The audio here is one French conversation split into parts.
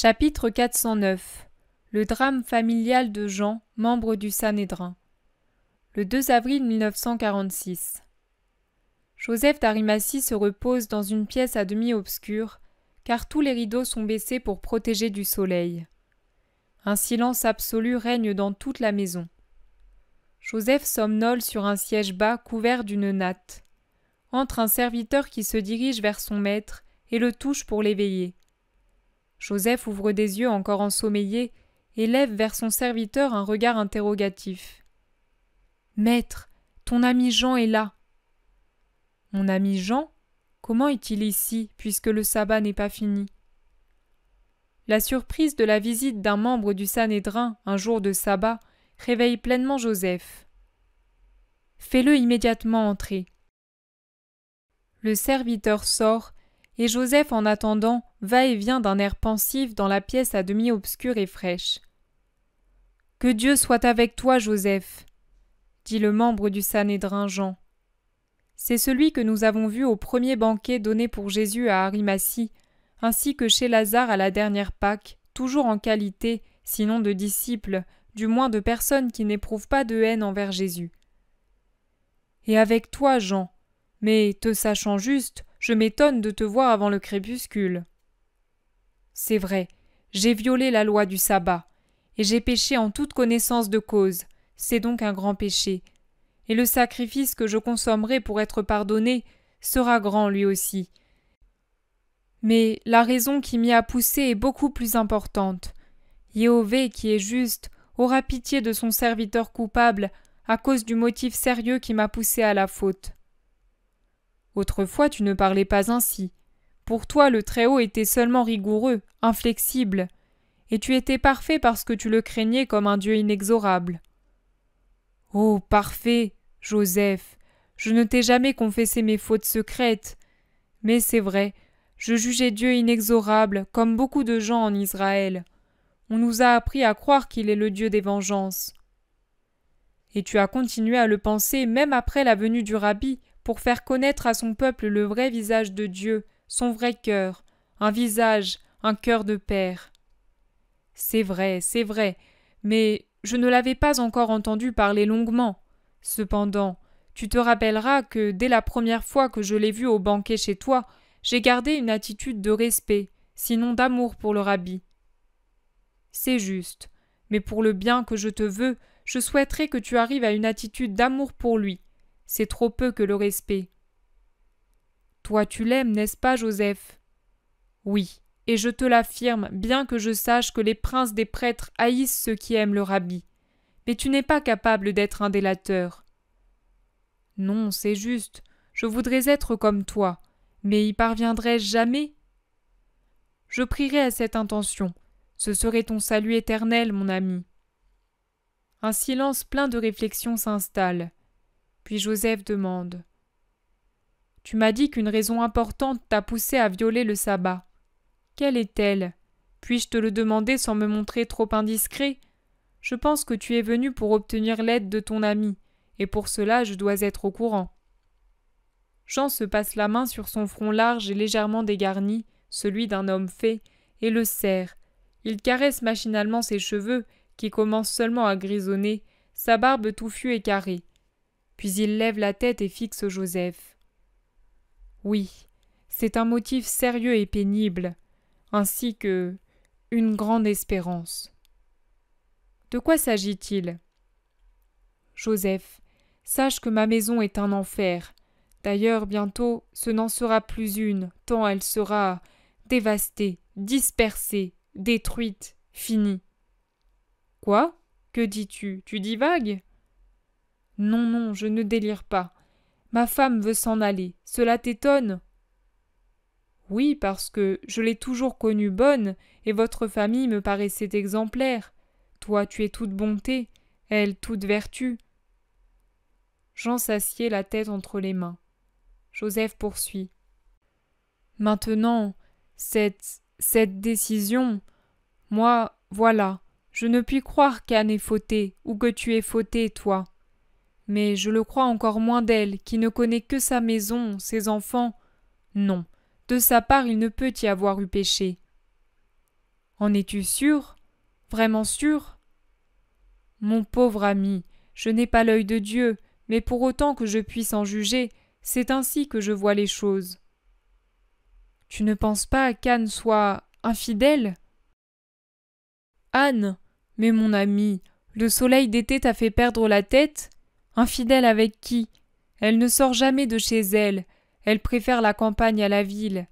Chapitre 409. Le drame familial de Jean, membre du Sanhédrin. Le 2 avril 1946. Joseph d'Arimathie se repose dans une pièce à demi obscure, car tous les rideaux sont baissés pour protéger du soleil. Un silence absolu règne dans toute la maison. Joseph somnole sur un siège bas couvert d'une natte. Entre un serviteur qui se dirige vers son maître et le touche pour l'éveiller. Joseph ouvre des yeux encore ensommeillés et lève vers son serviteur un regard interrogatif. « Maître, ton ami Jean est là. »« Mon ami Jean ? Comment est-il ici, puisque le sabbat n'est pas fini ?» La surprise de la visite d'un membre du Sanhédrin un jour de sabbat réveille pleinement Joseph. « Fais-le immédiatement entrer. » Le serviteur sort, et Joseph, en attendant, va et vient d'un air pensif dans la pièce à demi obscure et fraîche. « Que Dieu soit avec toi, Joseph !» dit le membre du Sanhédrin Jean. C'est celui que nous avons vu au premier banquet donné pour Jésus à Arimathie, ainsi que chez Lazare à la dernière Pâque, toujours en qualité, sinon de disciple, du moins de personnes qui n'éprouvent pas de haine envers Jésus. « Et avec toi, Jean, mais, te sachant juste, je m'étonne de te voir avant le crépuscule. » C'est vrai, j'ai violé la loi du sabbat, et j'ai péché en toute connaissance de cause, c'est donc un grand péché, et le sacrifice que je consommerai pour être pardonné sera grand lui aussi. Mais la raison qui m'y a poussé est beaucoup plus importante. Yahvé, qui est juste, aura pitié de son serviteur coupable à cause du motif sérieux qui m'a poussé à la faute. Autrefois tu ne parlais pas ainsi. Pour toi le Très-Haut était seulement rigoureux, inflexible, et tu étais parfait parce que tu le craignais comme un Dieu inexorable. Oh, parfait, Joseph, je ne t'ai jamais confessé mes fautes secrètes. Mais c'est vrai, je jugeais Dieu inexorable, comme beaucoup de gens en Israël. On nous a appris à croire qu'il est le Dieu des vengeances. Et tu as continué à le penser même après la venue du Rabbi, pour faire connaître à son peuple le vrai visage de Dieu, son vrai cœur, un visage, un cœur de père. C'est vrai, mais je ne l'avais pas encore entendu parler longuement. Cependant, tu te rappelleras que dès la première fois que je l'ai vu au banquet chez toi, j'ai gardé une attitude de respect, sinon d'amour pour le Rabbi. C'est juste, mais pour le bien que je te veux, je souhaiterais que tu arrives à une attitude d'amour pour lui. C'est trop peu que le respect. Toi tu l'aimes, n'est-ce pas, Joseph ? Oui, et je te l'affirme, bien que je sache que les princes des prêtres haïssent ceux qui aiment le Rabbi. Mais tu n'es pas capable d'être un délateur. Non, c'est juste, je voudrais être comme toi, mais y parviendrai-je jamais ? Je prierai à cette intention, ce serait ton salut éternel, mon ami. Un silence plein de réflexion s'installe. Puis Joseph demande. « Tu m'as dit qu'une raison importante t'a poussé à violer le sabbat. Quelle est-elle ? Puis-je te le demander sans me montrer trop indiscret ? Je pense que tu es venu pour obtenir l'aide de ton ami, et pour cela je dois être au courant. » Jean se passe la main sur son front large et légèrement dégarni, celui d'un homme fait, et le serre. Il caresse machinalement ses cheveux, qui commencent seulement à grisonner, sa barbe touffue et carrée. Puis il lève la tête et fixe Joseph. Oui, c'est un motif sérieux et pénible, ainsi que une grande espérance. De quoi s'agit-il ? Joseph, sache que ma maison est un enfer. D'ailleurs, bientôt, ce n'en sera plus une, tant elle sera dévastée, dispersée, détruite, finie. Quoi ? Que dis-tu ? Tu divagues ? Non, je ne délire pas. Ma femme veut s'en aller. Cela t'étonne ? Oui, parce que je l'ai toujours connue bonne, et votre famille me paraissait exemplaire. Toi, tu es toute bonté, elle toute vertu. Jean s'assied la tête entre les mains. Joseph poursuit. Maintenant, cette décision, moi, voilà, je ne puis croire qu'Anne ait fauté, ou que tu aies fauté, toi. Mais je le crois encore moins d'elle, qui ne connaît que sa maison, ses enfants. Non, de sa part il ne peut y avoir eu péché. En es-tu sûr? Vraiment sûr? Mon pauvre ami, je n'ai pas l'œil de Dieu, mais pour autant que je puisse en juger, c'est ainsi que je vois les choses. Tu ne penses pas qu'Anne soit infidèle? Anne, mais mon ami, le soleil d'été t'a fait perdre la tête? Infidèle avec qui? Elle ne sort jamais de chez elle, elle préfère la campagne à la ville.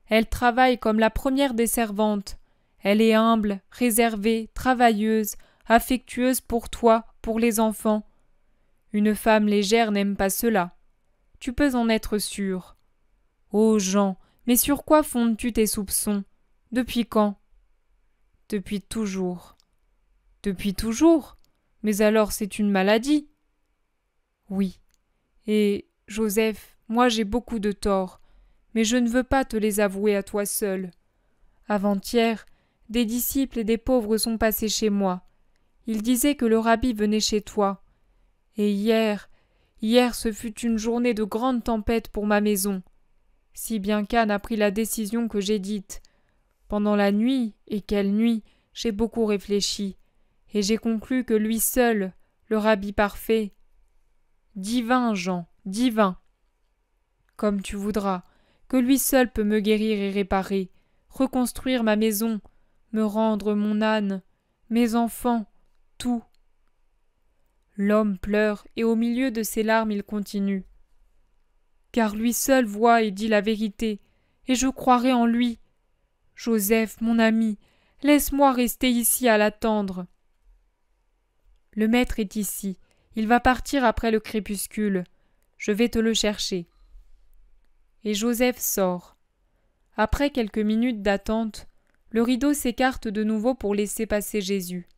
Elle travaille comme la première des servantes. Elle est humble, réservée, travailleuse, affectueuse pour toi, pour les enfants. Une femme légère n'aime pas cela. Tu peux en être sûr. Ô Jean, mais sur quoi fondes-tu tes soupçons? Depuis quand? Depuis toujours. Depuis toujours? Mais alors c'est une maladie. Oui. Et, Joseph, moi j'ai beaucoup de torts, mais je ne veux pas te les avouer à toi seul. Avant-hier, des disciples et des pauvres sont passés chez moi. Ils disaient que le rabbi venait chez toi. Et hier ce fut une journée de grande tempête pour ma maison. Si bien qu'Anne a pris la décision que j'ai dite. Pendant la nuit, et quelle nuit, j'ai beaucoup réfléchi, et j'ai conclu que lui seul, le rabbi parfait. Divin, Jean, divin. Comme tu voudras, que lui seul peut me guérir et réparer, reconstruire ma maison, me rendre mon âne, mes enfants, tout. L'homme pleure, et au milieu de ses larmes il continue. Car lui seul voit et dit la vérité, et je croirai en lui. Joseph, mon ami, laisse-moi rester ici à l'attendre. Le maître est ici, il va partir après le crépuscule. Je vais te le chercher. Et Joseph sort. Après quelques minutes d'attente, le rideau s'écarte de nouveau pour laisser passer Jésus.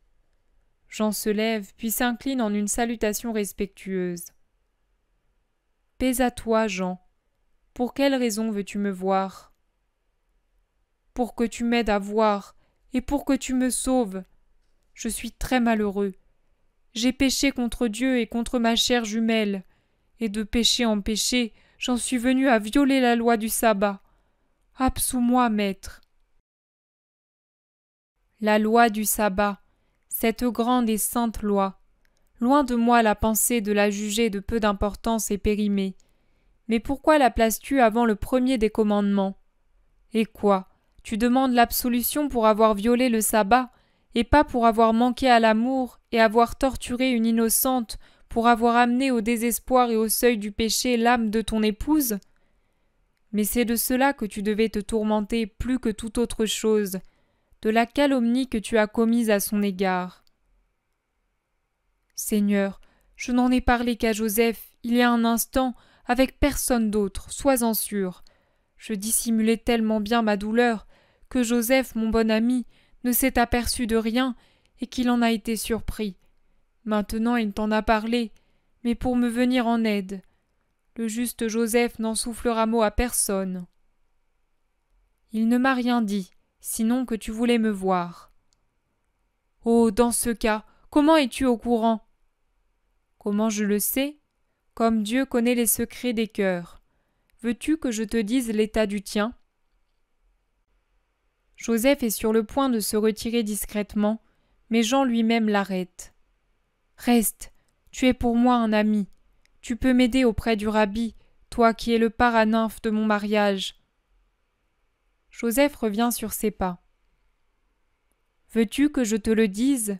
Jean se lève, puis s'incline en une salutation respectueuse. Paix à toi, Jean. Pour quelle raison veux-tu me voir? Pour que tu m'aides à voir, et pour que tu me sauves. Je suis très malheureux. J'ai péché contre Dieu et contre ma chère jumelle, et de péché en péché, j'en suis venu à violer la loi du sabbat. Absous-moi, maître. La loi du sabbat, cette grande et sainte loi. Loin de moi la pensée de la juger de peu d'importance et périmée. Mais pourquoi la places-tu avant le premier des commandements? Et quoi? Tu demandes l'absolution pour avoir violé le sabbat, et pas pour avoir manqué à l'amour et avoir torturé une innocente, pour avoir amené au désespoir et au seuil du péché l'âme de ton épouse? Mais c'est de cela que tu devais te tourmenter plus que toute autre chose, de la calomnie que tu as commise à son égard. Seigneur, je n'en ai parlé qu'à Joseph, il y a un instant, avec personne d'autre, sois-en sûr. Je dissimulais tellement bien ma douleur que Joseph, mon bon ami, ne s'est aperçu de rien et qu'il en a été surpris. Maintenant il t'en a parlé, mais pour me venir en aide. Le juste Joseph n'en soufflera mot à personne. Il ne m'a rien dit, sinon que tu voulais me voir. Oh, dans ce cas, comment es-tu au courant? Comment je le sais? Comme Dieu connaît les secrets des cœurs. Veux-tu que je te dise l'état du tien? Joseph est sur le point de se retirer discrètement, mais Jean lui-même l'arrête. Reste, tu es pour moi un ami. Tu peux m'aider auprès du rabbi, toi qui es le paranymphe de mon mariage. Joseph revient sur ses pas. Veux-tu que je te le dise?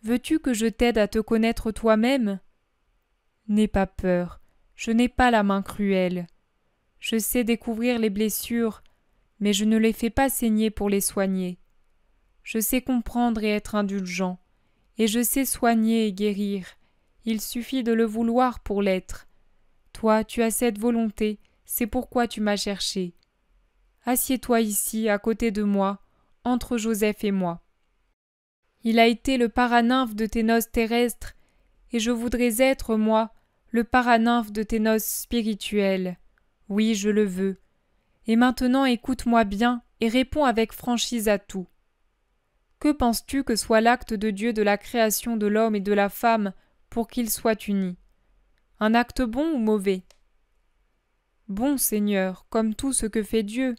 Veux-tu que je t'aide à te connaître toi-même? N'aie pas peur, je n'ai pas la main cruelle. Je sais découvrir les blessures, mais je ne les fais pas saigner pour les soigner. Je sais comprendre et être indulgent, et je sais soigner et guérir. Il suffit de le vouloir pour l'être. Toi, tu as cette volonté, c'est pourquoi tu m'as cherché. Assieds-toi ici, à côté de moi, entre Joseph et moi. Il a été le paranymphe de tes noces terrestres, et je voudrais être, moi, le paranymphe de tes noces spirituelles. Oui, je le veux. Et maintenant écoute-moi bien et réponds avec franchise à tout. Que penses-tu que soit l'acte de Dieu de la création de l'homme et de la femme pour qu'ils soient unis? Un acte bon ou mauvais? Bon, Seigneur, comme tout ce que fait Dieu.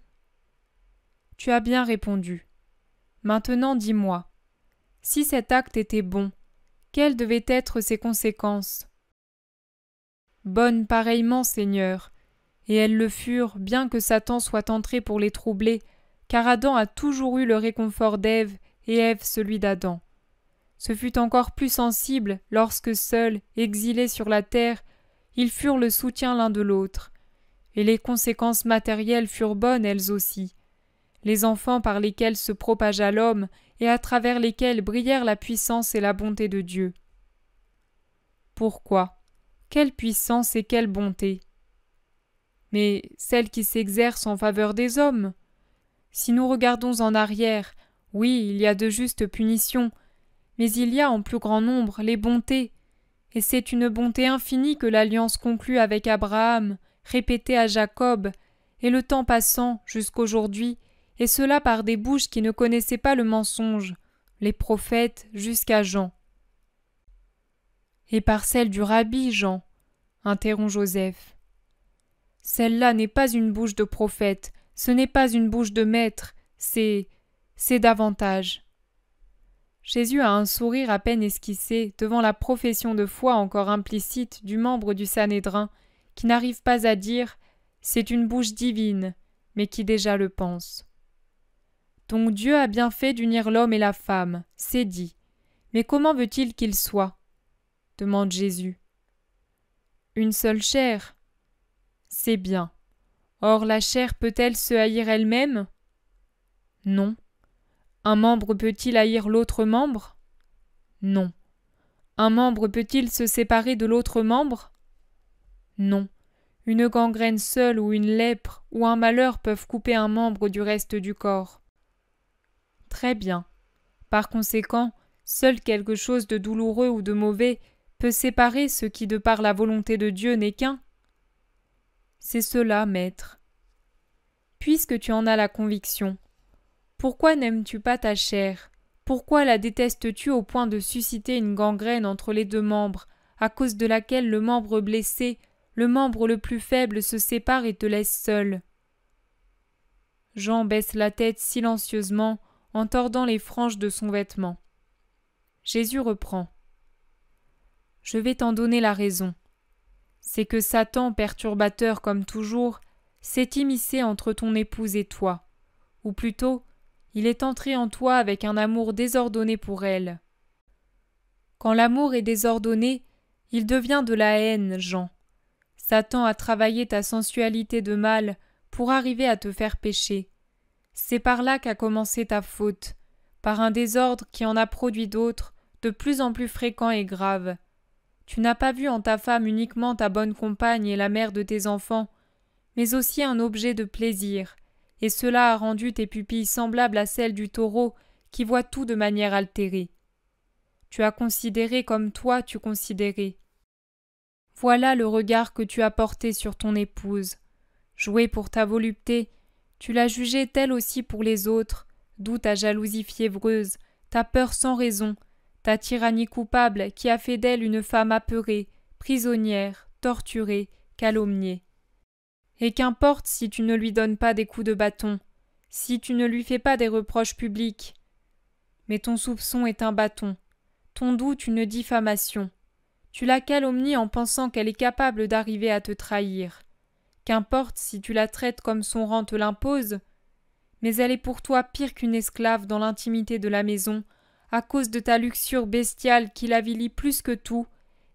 Tu as bien répondu. Maintenant dis-moi, si cet acte était bon, quelles devaient être ses conséquences? Bonnes pareillement, Seigneur, et elles le furent, bien que Satan soit entré pour les troubler, car Adam a toujours eu le réconfort d'Ève et Ève celui d'Adam. Ce fut encore plus sensible lorsque seuls, exilés sur la terre, ils furent le soutien l'un de l'autre. Et les conséquences matérielles furent bonnes elles aussi. Les enfants par lesquels se propagea l'homme et à travers lesquels brillèrent la puissance et la bonté de Dieu. Pourquoi? Quelle puissance et quelle bonté! Mais celle qui s'exerce en faveur des hommes. Si nous regardons en arrière, oui, il y a de justes punitions, mais il y a en plus grand nombre les bontés, et c'est une bonté infinie que l'alliance conclue avec Abraham, répétée à Jacob, et le temps passant jusqu'aujourd'hui, et cela par des bouches qui ne connaissaient pas le mensonge, les prophètes jusqu'à Jean. Et par celle du rabbi Jean, interrompt Joseph. Celle-là n'est pas une bouche de prophète, ce n'est pas une bouche de maître, c'est davantage. Jésus a un sourire à peine esquissé devant la profession de foi encore implicite du membre du Sanhédrin, qui n'arrive pas à dire « c'est une bouche divine », mais qui déjà le pense. Donc Dieu a bien fait d'unir l'homme et la femme, c'est dit. Mais comment veut-il qu'ils soient? Demande Jésus. Une seule chair. C'est bien. Or la chair peut-elle se haïr elle-même? Non. Un membre peut-il haïr l'autre membre? Non. Un membre peut-il se séparer de l'autre membre? Non. Une gangrène seule ou une lèpre ou un malheur peuvent couper un membre du reste du corps. Très bien. Par conséquent, seul quelque chose de douloureux ou de mauvais peut séparer ce qui de par la volonté de Dieu n'est qu'un. C'est cela, maître. Puisque tu en as la conviction, pourquoi n'aimes-tu pas ta chair? Pourquoi la détestes-tu au point de susciter une gangrène entre les deux membres, à cause de laquelle le membre blessé, le membre le plus faible se sépare et te laisse seul? Jean baisse la tête silencieusement en tordant les franges de son vêtement. Jésus reprend. Je vais t'en donner la raison. C'est que Satan, perturbateur comme toujours, s'est immiscé entre ton épouse et toi, ou plutôt, il est entré en toi avec un amour désordonné pour elle. Quand l'amour est désordonné, il devient de la haine, Jean. Satan a travaillé ta sensualité de mal pour arriver à te faire pécher. C'est par là qu'a commencé ta faute, par un désordre qui en a produit d'autres, de plus en plus fréquents et graves. Tu n'as pas vu en ta femme uniquement ta bonne compagne et la mère de tes enfants, mais aussi un objet de plaisir, et cela a rendu tes pupilles semblables à celles du taureau qui voit tout de manière altérée. Tu as considéré comme toi tu considérais. Voilà le regard que tu as porté sur ton épouse. Joué pour ta volupté, tu l'as jugée telle aussi pour les autres, d'où ta jalousie fiévreuse, ta peur sans raison, ta tyrannie coupable qui a fait d'elle une femme apeurée, prisonnière, torturée, calomniée. Et qu'importe si tu ne lui donnes pas des coups de bâton, si tu ne lui fais pas des reproches publics. Mais ton soupçon est un bâton, ton doute une diffamation. Tu la calomnies en pensant qu'elle est capable d'arriver à te trahir. Qu'importe si tu la traites comme son rang te l'impose, mais elle est pour toi pire qu'une esclave dans l'intimité de la maison, à cause de ta luxure bestiale qui l'avilit plus que tout,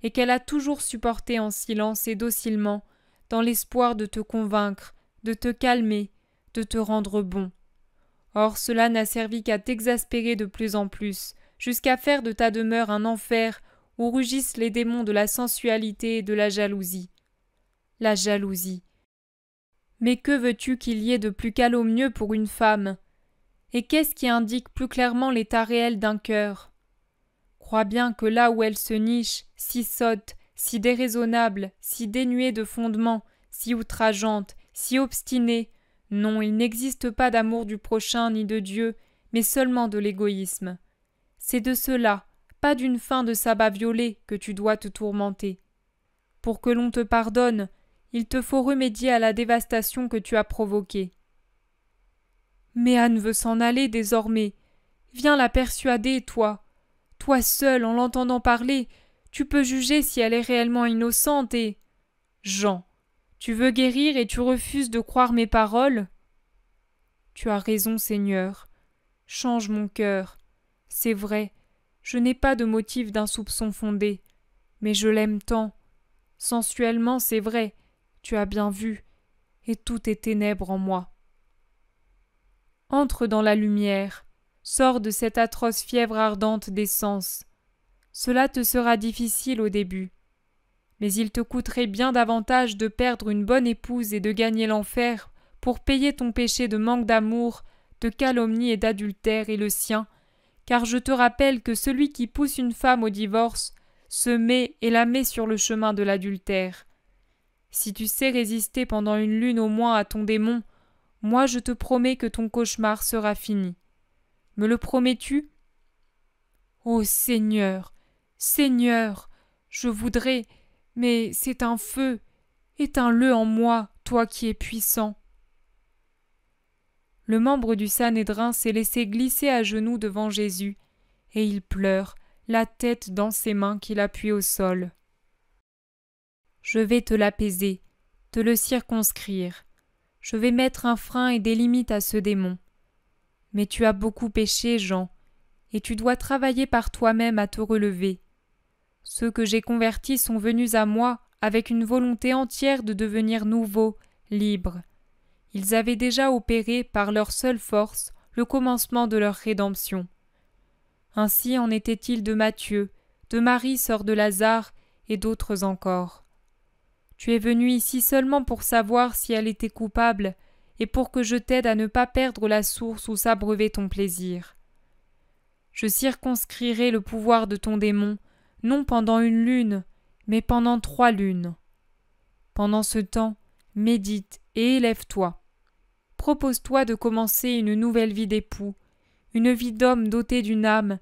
et qu'elle a toujours supporté en silence et docilement, dans l'espoir de te convaincre, de te calmer, de te rendre bon. Or cela n'a servi qu'à t'exaspérer de plus en plus, jusqu'à faire de ta demeure un enfer où rugissent les démons de la sensualité et de la jalousie. La jalousie. Mais que veux-tu qu'il y ait de plus calomnieux pour une femme? Et qu'est-ce qui indique plus clairement l'état réel d'un cœur? Crois bien que là où elle se niche, si sotte, si déraisonnable, si dénuée de fondement, si outrageante, si obstinée, non, il n'existe pas d'amour du prochain ni de Dieu, mais seulement de l'égoïsme. C'est de cela, pas d'une faim de sabbat violé, que tu dois te tourmenter. Pour que l'on te pardonne, il te faut remédier à la dévastation que tu as provoquée. Mais Anne veut s'en aller désormais. Viens la persuader, toi. Toi seul, en l'entendant parler, tu peux juger si elle est réellement innocente et… Jean, tu veux guérir et tu refuses de croire mes paroles? Tu as raison, Seigneur. Change mon cœur. C'est vrai, je n'ai pas de motif d'un soupçon fondé, mais je l'aime tant. Sensuellement, c'est vrai, tu as bien vu, et tout est ténèbres en moi. Entre dans la lumière, sors de cette atroce fièvre ardente des sens. Cela te sera difficile au début, mais il te coûterait bien davantage de perdre une bonne épouse et de gagner l'enfer pour payer ton péché de manque d'amour, de calomnie et d'adultère et le sien, car je te rappelle que celui qui pousse une femme au divorce se met et la met sur le chemin de l'adultère. Si tu sais résister pendant une lune au moins à ton démon, moi je te promets que ton cauchemar sera fini. Me le promets-tu? Ô Seigneur, Seigneur, je voudrais, mais c'est un feu. Éteins-le en moi, toi qui es puissant. Le membre du Sanhédrin s'est laissé glisser à genoux devant Jésus, et il pleure, la tête dans ses mains qu'il appuie au sol. Je vais te l'apaiser, te le circonscrire. Je vais mettre un frein et des limites à ce démon. Mais tu as beaucoup péché, Jean, et tu dois travailler par toi-même à te relever. Ceux que j'ai convertis sont venus à moi avec une volonté entière de devenir nouveaux, libres. Ils avaient déjà opéré, par leur seule force, le commencement de leur rédemption. Ainsi en était-il de Matthieu, de Marie sœur de Lazare, et d'autres encore. Tu es venu ici seulement pour savoir si elle était coupable, et pour que je t'aide à ne pas perdre la source où s'abreuver ton plaisir. Je circonscrirai le pouvoir de ton démon, non pendant une lune, mais pendant 3 lunes. Pendant ce temps, médite et élève-toi. Propose-toi de commencer une nouvelle vie d'époux, une vie d'homme doté d'une âme,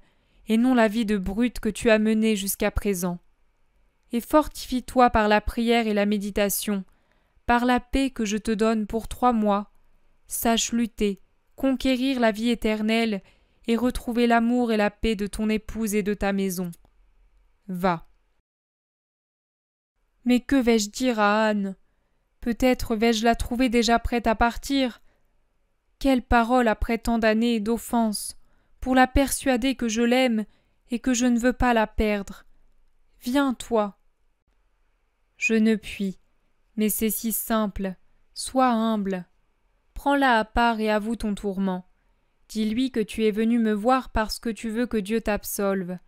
et non la vie de brute que tu as menée jusqu'à présent. Et fortifie-toi par la prière et la méditation, par la paix que je te donne pour 3 mois. Sache lutter, conquérir la vie éternelle, et retrouver l'amour et la paix de ton épouse et de ta maison. Va. Mais que vais-je dire à Anne? Peut-être vais-je la trouver déjà prête à partir. Quelle parole après tant d'années d'offense, pour la persuader que je l'aime et que je ne veux pas la perdre. Viens, toi. Je ne puis, mais c'est si simple. Sois humble. Prends-la à part et avoue ton tourment. Dis-lui que tu es venu me voir parce que tu veux que Dieu t'absolve.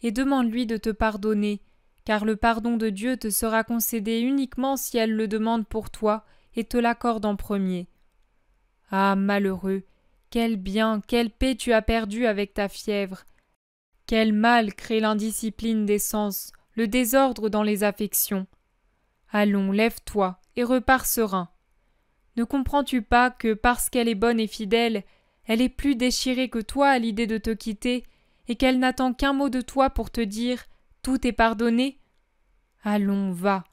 Et demande-lui de te pardonner, car le pardon de Dieu te sera concédé uniquement si elle le demande pour toi et te l'accorde en premier. Ah, malheureux, quel bien, quelle paix tu as perdu avec ta fièvre. Quel mal crée l'indiscipline des sens, le désordre dans les affections. Allons, lève-toi et repars serein. Ne comprends-tu pas que, parce qu'elle est bonne et fidèle, elle est plus déchirée que toi à l'idée de te quitter, et qu'elle n'attend qu'un mot de toi pour te dire « Tout est pardonné » ? Allons, va,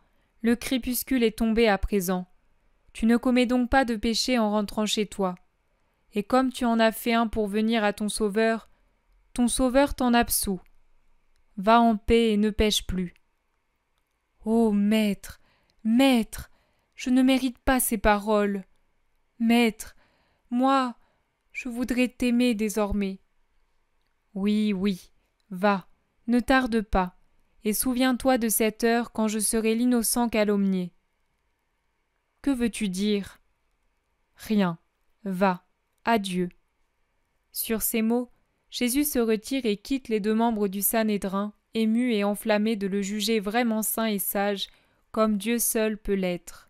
le crépuscule est tombé à présent. Tu ne commets donc pas de péché en rentrant chez toi. Et comme tu en as fait un pour venir à ton Sauveur t'en absout. Va en paix et ne pêche plus. Ô Maître, Maître, je ne mérite pas ces paroles. Maître, moi, je voudrais t'aimer désormais. Oui, oui, va, ne tarde pas, et souviens-toi de cette heure quand je serai l'innocent calomnié. Que veux-tu dire? Rien. Va. Adieu. Sur ces mots, Jésus se retire et quitte les 2 membres du Sanhédrin, émus et enflammés de le juger vraiment saint et sage, comme Dieu seul peut l'être.